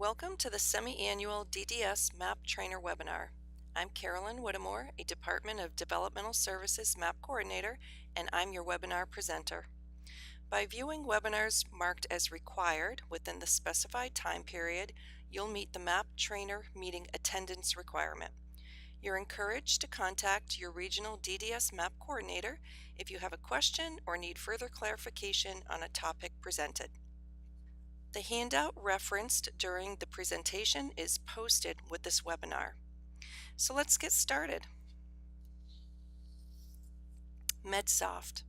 Welcome to the semi-annual DDS MAP Trainer webinar. I'm Carolyn Whittemore, a Department of Developmental Services MAP Coordinator, and I'm your webinar presenter. By viewing webinars marked as required within the specified time period, you'll meet the MAP Trainer meeting attendance requirement. You're encouraged to contact your regional DDS MAP Coordinator if you have a question or need further clarification on a topic presented. The handout referenced during the presentation is posted with this webinar. So let's get started. MedSoft.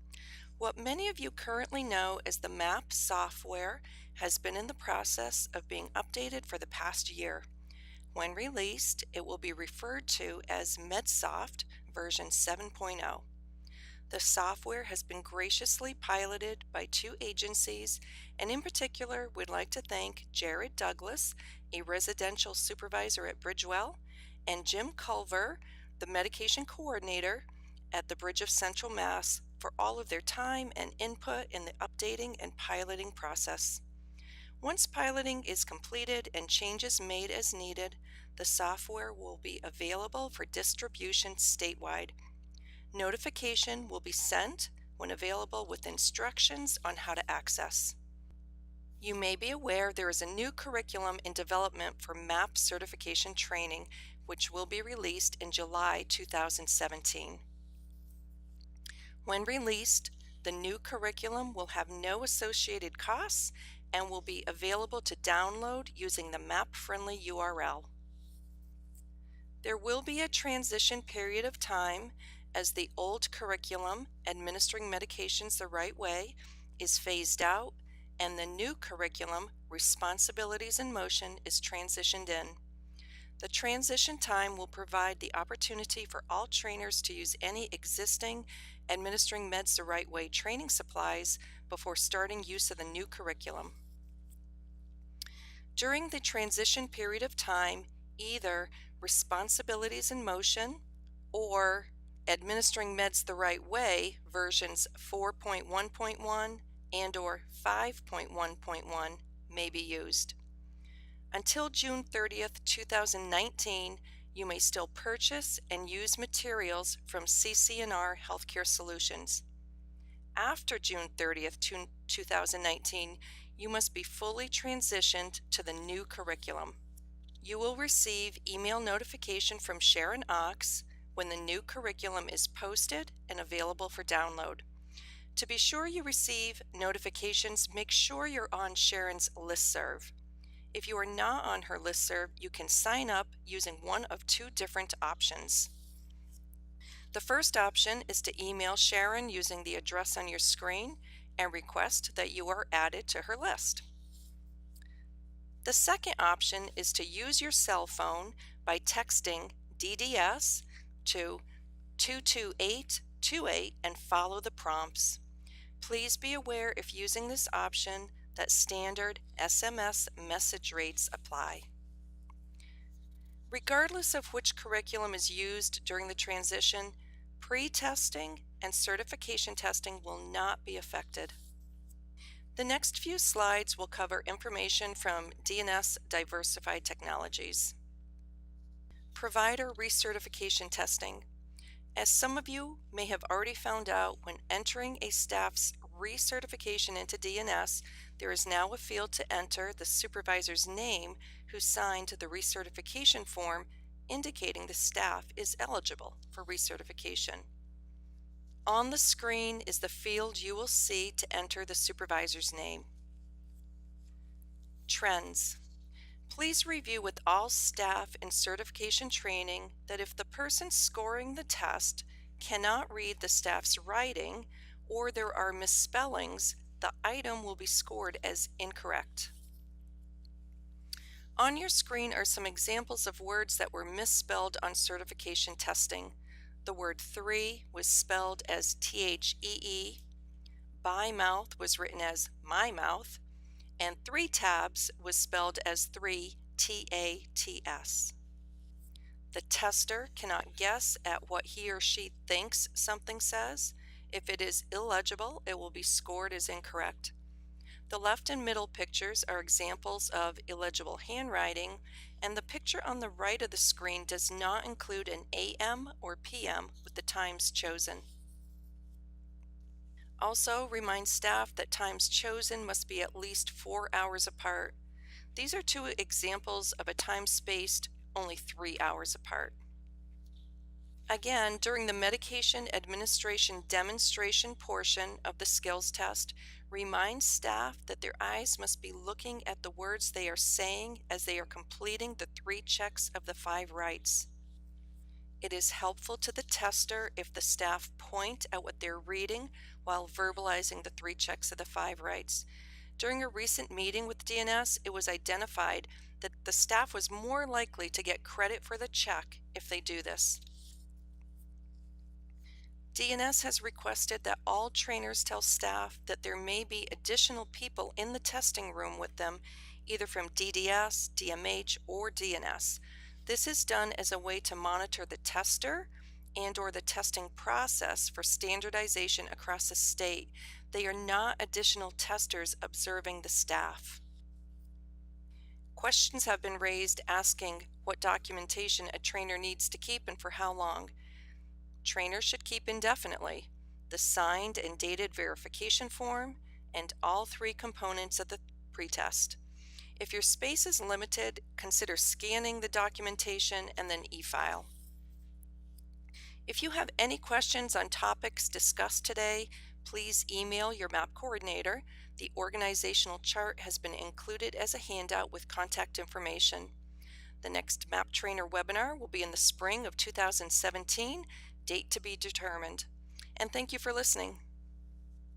What many of you currently know as the MAP software has been in the process of being updated for the past year. When released, it will be referred to as MedSoft version 7.0. The software has been graciously piloted by two agencies, and in particular, we'd like to thank Jared Douglas, a residential supervisor at Bridgewell, and Jim Culver, the medication coordinator at the Bridge of Central Mass, for all of their time and input in the updating and piloting process. Once piloting is completed and changes made as needed, the software will be available for distribution statewide. Notification will be sent when available with instructions on how to access. You may be aware there is a new curriculum in development for MAP certification training, which will be released in July 2017. When released, the new curriculum will have no associated costs and will be available to download using the MAP-friendly URL. There will be a transition period of time as the old curriculum, Administering Medications the Right Way, is phased out and the new curriculum, Responsibilities in Motion, is transitioned in. The transition time will provide the opportunity for all trainers to use any existing Administering Meds the Right Way training supplies before starting use of the new curriculum. During the transition period of time, either Responsibilities in Motion or Administering Meds the Right Way versions 4.1.1 and or 5.1.1 may be used. Until June 30th, 2019, you may still purchase and use materials from CC&R Healthcare Solutions. After June 30th, 2019, you must be fully transitioned to the new curriculum. You will receive email notification from Sharon Ox when the new curriculum is posted and available for download. To be sure you receive notifications, make sure you're on Sharon's ListServe. If you are not on her ListServe, you can sign up using one of two different options. The first option is to email Sharon using the address on your screen and request that you are added to her list. The second option is to use your cell phone by texting DDS to 22828 and follow the prompts. Please be aware, if using this option, that standard SMS message rates apply. Regardless of which curriculum is used during the transition, pre-testing and certification testing will not be affected. The next few slides will cover information from D&S Diversified Technologies. Provider recertification testing. As some of you may have already found out, when entering a staff's recertification into D&S, there is now a field to enter the supervisor's name who signed the recertification form indicating the staff is eligible for recertification. On the screen is the field you will see to enter the supervisor's name. Trends. Please review with all staff in certification training that if the person scoring the test cannot read the staff's writing or there are misspellings, the item will be scored as incorrect. On your screen are some examples of words that were misspelled on certification testing. The word 3 was spelled as THEE, by mouth was written as my mouth, and 3 tabs was spelled as 3 TATS. The tester cannot guess at what he or she thinks something says. If it is illegible, it will be scored as incorrect. The left and middle pictures are examples of illegible handwriting, and the picture on the right of the screen does not include an AM or PM with the times chosen. Also, remind staff that times chosen must be at least 4 hours apart. These are two examples of a time spaced only 3 hours apart. Again, during the medication administration demonstration portion of the skills test, remind staff that their eyes must be looking at the words they are saying as they are completing the 3 checks of the 5 rights. It is helpful to the tester if the staff point at what they're reading while verbalizing the 3 checks of the 5 rights. During a recent meeting with D&S, it was identified that the staff was more likely to get credit for the check if they do this. D&S has requested that all trainers tell staff that there may be additional people in the testing room with them, either from DDS, DMH, or D&S. This is done as a way to monitor the tester and/or the testing process for standardization across the state. They are not additional testers observing the staff. Questions have been raised asking what documentation a trainer needs to keep and for how long. Trainers should keep indefinitely the signed and dated verification form and all 3 components of the pretest. If your space is limited, consider scanning the documentation and then e-file. If you have any questions on topics discussed today, please email your MAP coordinator. The organizational chart has been included as a handout with contact information. The next MAP Trainer webinar will be in the spring of 2017, date to be determined. And thank you for listening.